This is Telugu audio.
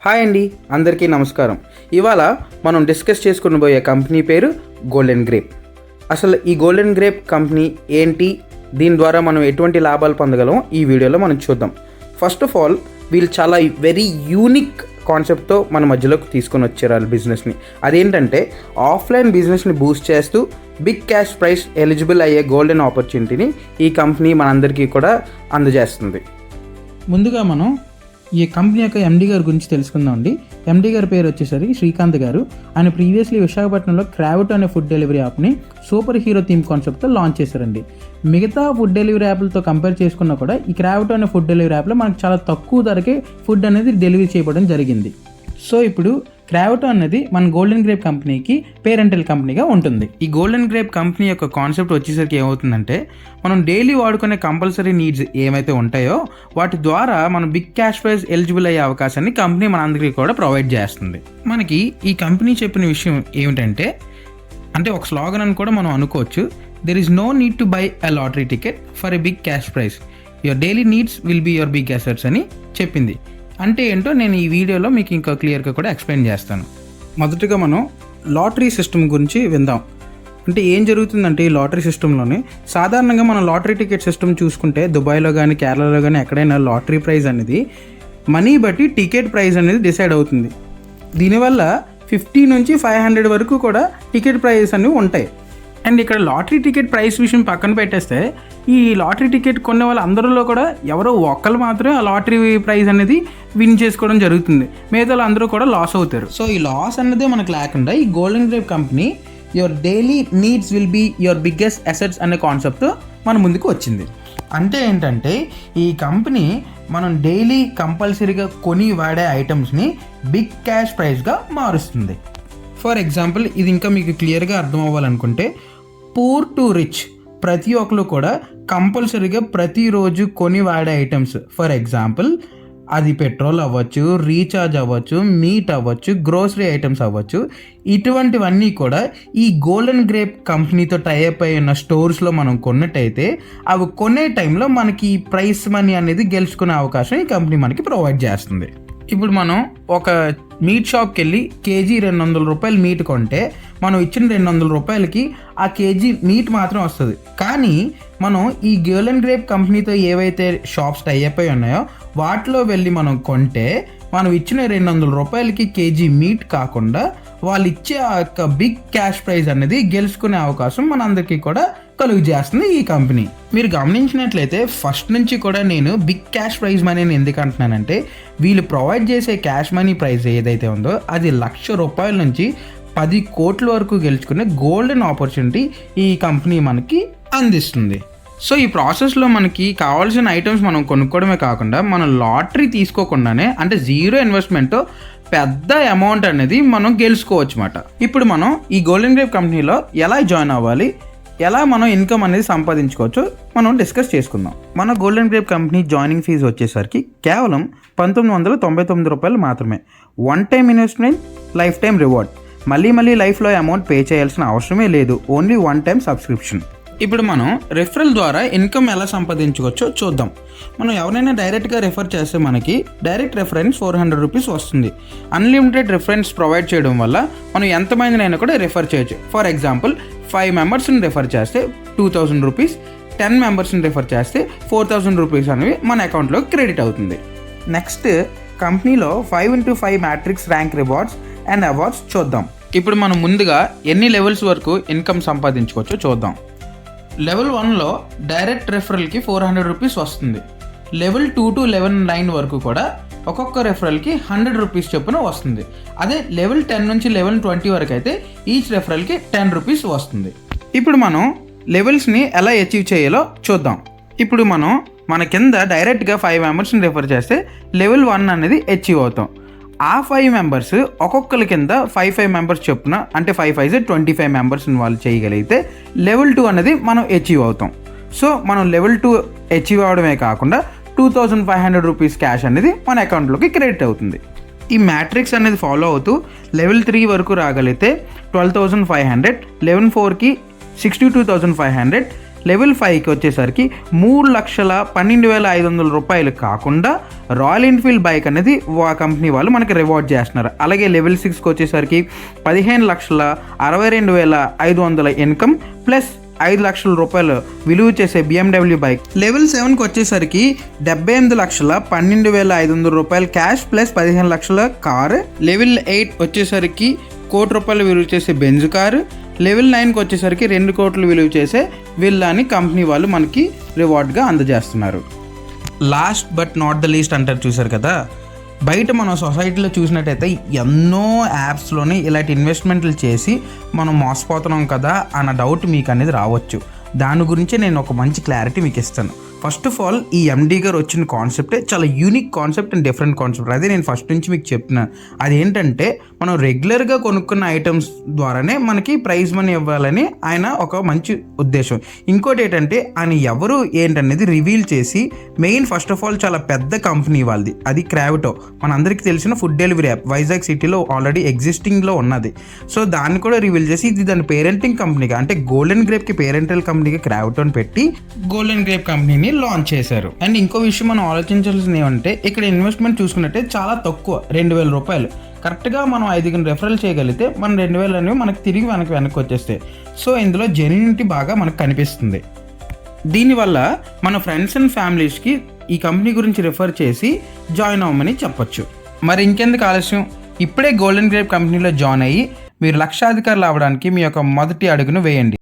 హాయ్ అండి, అందరికీ నమస్కారం. ఇవాళ మనం డిస్కస్ చేసుకుని పోయే కంపెనీ పేరు గోల్డెన్ గ్రేప్. అసలు ఈ గోల్డెన్ గ్రేప్ కంపెనీ ఏంటి, దీని ద్వారా మనం ఎటువంటి లాభాలు పొందగలం ఈ వీడియోలో మనం చూద్దాం. ఫస్ట్ ఆఫ్ ఆల్, వీళ్ళు చాలా వెరీ యూనిక్ కాన్సెప్ట్తో మన మధ్యలోకి తీసుకొని వచ్చారు వాళ్ళ బిజినెస్ని. అదేంటంటే ఆఫ్లైన్ బిజినెస్ని బూస్ట్ చేస్తూ బిగ్ క్యాష్ ప్రైస్ ఎలిజిబుల్ అయ్యే గోల్డెన్ ఆపర్చునిటీని ఈ కంపెనీ మనందరికీ కూడా అందజేస్తుంది. ముందుగా మనం ఈ కంపెనీ యొక్క ఎండీ గారి గురించి తెలుసుకుందాం అండి. ఎండీ గారి పేరు వచ్చేసరికి శ్రీకాంత్ గారు. ఆయన ప్రీవియస్లీ విశాఖపట్నంలో క్రావిట్ అనే ఫుడ్ డెలివరీ యాప్ని సూపర్ హీరో థీమ్ కాన్సెప్ట్తో లాంచ్ చేశారండి. మిగతా ఫుడ్ డెలివరీ యాప్లతో కంపేర్ చేసుకున్నా కూడా ఈ క్రావిట్ అనే ఫుడ్ డెలివరీ యాప్లో మనకు చాలా తక్కువ ధరకే ఫుడ్ అనేది డెలివరీ చేయడం జరిగింది. సో ఇప్పుడు క్రావిటో అనేది మన గోల్డెన్ గ్రేప్ కంపెనీకి పేరెంటల్ కంపెనీగా ఉంటుంది. ఈ గోల్డెన్ గ్రేప్ కంపెనీ యొక్క కాన్సెప్ట్ వచ్చేసరికి ఏమవుతుందంటే, మనం డైలీ వాడుకునే కంపల్సరీ నీడ్స్ ఏమైతే ఉంటాయో వాటి ద్వారా మనం బిగ్ క్యాష్ ప్రైజ్ ఎలిజిబుల్ అయ్యే అవకాశాన్ని కంపెనీ మనందరికీ కూడా ప్రొవైడ్ చేస్తుంది. మనకి ఈ కంపెనీ చెప్పిన విషయం ఏమిటంటే, అంటే ఒక స్లోగన్ అని కూడా మనం అనుకోవచ్చు, there is no need to buy a lottery ticket for a big cash prize, your daily needs will be your big assets అని చెప్పింది. అంటే ఏంటో నేను ఈ వీడియోలో మీకు ఇంకా క్లియర్గా కూడా ఎక్స్ప్లెయిన్ చేస్తాను. మొదటగా మనం లాటరీ సిస్టమ్ గురించి విందాం. అంటే ఏం జరుగుతుందంటే ఈ లాటరీ సిస్టంలోనే సాధారణంగా మనం లాటరీ టికెట్ సిస్టమ్ చూసుకుంటే దుబాయ్లో కానీ కేరళలో కానీ ఎక్కడైనా లాటరీ ప్రైజ్ అనేది మనీ బట్టి టికెట్ ప్రైజ్ అనేది డిసైడ్ అవుతుంది. దీనివల్ల 50 నుంచి 500 వరకు కూడా టికెట్ ప్రైజెస్ అనేవి ఉంటాయి. అండ్ ఇక్కడ లాటరీ టికెట్ ప్రైస్ విషయం పక్కన పెట్టేస్తే, ఈ లాటరీ టికెట్ కొనే వాళ్ళ అందరిలో కూడా ఎవరో ఒక్కరు మాత్రమే ఆ లాటరీ ప్రైజ్ అనేది విన్ చేసుకోవడం జరుగుతుంది. మిగతా అందరూ కూడా లాస్ అవుతారు. సో ఈ లాస్ అన్నదే మనకు లేకుండా ఈ golden grape company your daily needs will be your biggest assets అనే కాన్సెప్ట్తో మన ముందుకు వచ్చింది. అంటే ఏంటంటే ఈ కంపెనీ మనం డైలీ కంపల్సరీగా కొని వాడే ఐటమ్స్ని బిగ్ క్యాష్ ప్రైజ్గా మారుస్తుంది. ఫర్ ఎగ్జాంపుల్, ఇది ఇంకా మీకు క్లియర్గా అర్థం అవ్వాలనుకుంటే, పూర్ టు రిచ్ ప్రతి ఒక్కరు కూడా కంపల్సరీగా ప్రతిరోజు కొని వాడే ఐటమ్స్, ఫర్ ఎగ్జాంపుల్ అది పెట్రోల్ అవ్వచ్చు, రీఛార్జ్ అవ్వచ్చు, మీట్ అవ్వచ్చు, గ్రోసరీ ఐటమ్స్ అవ్వచ్చు, ఇటువంటివన్నీ కూడా ఈ గోల్డెన్ గ్రేప్ కంపెనీతో టైఅప్ అయి ఉన్న స్టోర్స్లో మనం కొన్నట్టయితే అవి కొనే టైంలో మనకి ఈ ప్రైస్ మనీ అనేది గెలుచుకునే అవకాశం ఈ కంపెనీ మనకి ప్రొవైడ్ చేస్తుంది. ఇప్పుడు మనం ఒక మీట్ షాప్కి వెళ్ళి కేజీ 200 రూపాయలు మీట్ కొంటే మనం ఇచ్చిన 200 రూపాయలకి ఆ కేజీ మీట్ మాత్రం వస్తుంది. కానీ మనం ఈ గోల్డెన్ గ్రేప్ కంపెనీతో ఏవైతే షాప్స్ టైఅప్ అయి ఉన్నాయో వాటిలో వెళ్ళి మనం కొంటే మనం ఇచ్చిన 200 రూపాయలకి కేజీ మీట్ కాకుండా వాళ్ళు ఇచ్చే ఆ యొక్క బిగ్ క్యాష్ ప్రైజ్ అనేది గెలుచుకునే అవకాశం మనందరికీ కూడా కలుగు చేస్తుంది ఈ కంపెనీ. మీరు గమనించినట్లయితే ఫస్ట్ నుంచి కూడా నేను బిగ్ క్యాష్ ప్రైజ్ మనీని ఎందుకు అంటున్నానంటే, వీళ్ళు ప్రొవైడ్ చేసే క్యాష్ మనీ ప్రైస్ ఏదైతే ఉందో అది 1,00,000 రూపాయల నుంచి 10 కోట్ల వరకు గెలుచుకునే గోల్డెన్ ఆపర్చునిటీ ఈ కంపెనీ మనకి అందిస్తుంది. సో ఈ ప్రాసెస్లో మనకి కావాల్సిన ఐటమ్స్ మనం కొనుక్కోవడమే కాకుండా మనం లాటరీ తీసుకోకుండానే, అంటే జీరో ఇన్వెస్ట్మెంట్తో పెద్ద అమౌంట్ అనేది మనం గెలుచుకోవచ్చు అన్నమాట. ఇప్పుడు మనం ఈ గోల్డెన్ గ్రేప్ కంపెనీలో ఎలా జాయిన్ అవ్వాలి, ఎలా మనం ఇన్కమ్ అనేది సంపాదించుకోవచ్చు మనం డిస్కస్ చేసుకుందాం. మన golden grape company joining fees వచ్చేసరికి కేవలం 1999 రూపాయలు మాత్రమే. One time investment, life time reward. మళ్ళీ లైఫ్లో అమౌంట్ పే చేయాల్సిన అవసరమే లేదు, ఓన్లీ వన్ టైం సబ్స్క్రిప్షన్. ఇప్పుడు మనం రెఫరల్ ద్వారా ఇన్కమ్ ఎలా సంపాదించుకోవచ్చో చూద్దాం. మనం ఎవరైనా డైరెక్ట్గా రెఫర్ చేస్తే మనకి డైరెక్ట్ రెఫరెన్స్ 400 రూపీస్ వస్తుంది. అన్లిమిటెడ్ రెఫరెన్స్ ప్రొవైడ్ చేయడం వల్ల మనం ఎంతమందినైనా కూడా రెఫర్ చేయొచ్చు. ఫర్ ఎగ్జాంపుల్ 5 మెంబర్స్ని రెఫర్ చేస్తే 2000 రూపీస్, 10 మెంబర్స్ని రెఫర్ చేస్తే 4000 రూపీస్ అనేవి మన అకౌంట్లోకి క్రెడిట్ అవుతుంది. నెక్స్ట్, కంపెనీలో 5x5 matrix rank rewards and awards చూద్దాం. ఇప్పుడు మనం ముందుగా ఎన్ని లెవెల్స్ వరకు ఇన్కమ్ సంపాదించుకోవచ్చో చూద్దాం. లెవెల్ 1లో డైరెక్ట్ రెఫరల్కి 400 రూపీస్ వస్తుంది. లెవెల్ 2 to లెవెల్ 9 వరకు కూడా ఒక్కొక్క రెఫరల్కి 100 రూపీస్ చొప్పున వస్తుంది. అదే లెవెల్ 10 నుంచి లెవెల్ 20 వరకు అయితే ఈచ్ రెఫరల్కి 10 రూపీస్ వస్తుంది. ఇప్పుడు మనం లెవెల్స్ని ఎలా అచీవ్ చేయాలో చూద్దాం. ఇప్పుడు మనం మన కింద డైరెక్ట్గా 5 మెంబర్స్ని రెఫర్ చేస్తే లెవెల్ 1 అనేది అచీవ్ అవుతాం. ఆ 5 మెంబర్స్ ఒక్కొక్కరి కింద 5 మెంబర్స్ చొప్పున, అంటే 5 25 మెంబర్స్ని వాళ్ళు చేయగలిగితే లెవెల్ 2 అనేది మనం అచీవ్ అవుతాం. సో మనం లెవెల్ 2 అచీవ్ అవడమే కాకుండా 2500 రూపీస్ క్యాష్ అనేది మన అకౌంట్లోకి క్రెడిట్ అవుతుంది. ఈ మ్యాట్రిక్స్ అనేది ఫాలో అవుతూ లెవెల్ 3 వరకు రాగలిగితే 12,500, లెవెల్ 4కి 62,500, లెవెల్ 5కి వచ్చేసరికి 3,12,500 రూపాయలు కాకుండా రాయల్ ఎన్ఫీల్డ్ బైక్ అనేది ఆ కంపెనీ వాళ్ళు మనకి రివార్డ్ చేస్తున్నారు. అలాగే లెవెల్ 6కి వచ్చేసరికి 15,62,500 ఇన్కమ్ ప్లస్ 5 లక్షల రూపాయలు విలువ చేసే BMW బైక్. లెవెల్ 7కి వచ్చేసరికి 78,12,500 రూపాయలు క్యాష్ ప్లస్ 15 లక్షల కారు. లెవెల్ 8 వచ్చేసరికి 1 కోటి రూపాయలు విలువ చేసే బెంజ్ కారు. లెవెల్ 9కి వచ్చేసరికి 2 కోట్లు విలువ చేసే విల్లాని కంపెనీ వాళ్ళు మనకి రివార్డ్గా అందజేస్తున్నారు. Last but not the least అంటారు చూసారు కదా, బయట మనం సొసైటీలో చూసినట్టయితే ఎన్నో యాప్స్లోనే ఇలాంటి ఇన్వెస్ట్మెంట్లు చేసి మనం మోసపోతున్నాం కదా అన్న డౌట్ మీకు అనేది రావచ్చు. దాని గురించి నేను ఒక మంచి క్లారిటీ మీకు ఇస్తాను. ఫస్ట్ ఆఫ్ ఆల్ ఈ ఎండి గారు వచ్చిన కాన్సెప్టే చాలా unique concept and different concept. అదే నేను ఫస్ట్ నుంచి మీకు చెప్తున్నాను. అదేంటంటే మనం రెగ్యులర్గా కొనుక్కున్న ఐటమ్స్ ద్వారానే మనకి ప్రైజ్ మనీ ఇవ్వాలని ఆయన ఒక మంచి ఉద్దేశం. ఇంకోటి ఏంటంటే ఆయన ఎవరు ఏంటనేది రివీల్ చేసి మెయిన్ ఫస్ట్ ఆఫ్ ఆల్ చాలా పెద్ద కంపెనీ వాళ్ళది, అది క్రావిటో, మనందరికీ తెలిసిన ఫుడ్ డెలివరీ యాప్ వైజాగ్ సిటీలో ఆల్రెడీ ఎగ్జిస్టింగ్లో ఉన్నది. సో దాన్ని కూడా రివీల్ చేసి ఇది దాని పేరెంటింగ్ కంపెనీగా అంటే గోల్డెన్ గ్రేప్కి పేరెంటల్ కంపెనీగా క్రావిటోని పెట్టి గోల్డెన్ గ్రేప్ కంపెనీని లాంచ్ చేశారు. అండ్ ఇంకో విషయం మనం ఆలోచించాల్సింది ఏమంటే ఇక్కడ ఇన్వెస్ట్మెంట్ చూసుకున్నట్టే చాలా తక్కువ, 2,000 రూపాయలు. కరెక్ట్గా మనం 5 రెఫరల్ చేయగలిగితే మన 2,000 అనేవి మనకు తిరిగి వెనక్కి వచ్చేస్తాయి. సో ఇందులో జెన్యూనిటీ బాగా మనకు కనిపిస్తుంది. దీనివల్ల మన ఫ్రెండ్స్ అండ్ ఫ్యామిలీస్కి ఈ కంపెనీ గురించి రిఫర్ చేసి జాయిన్ అవ్వమని చెప్పొచ్చు. మరి ఇంకెందుకు ఆలస్యం, ఇప్పుడే గోల్డెన్ గ్రేప్ కంపెనీలో జాయిన్ అయ్యి మీరు లక్షాధికారులు అవ్వడానికి మీ యొక్క మొదటి అడుగును వేయండి.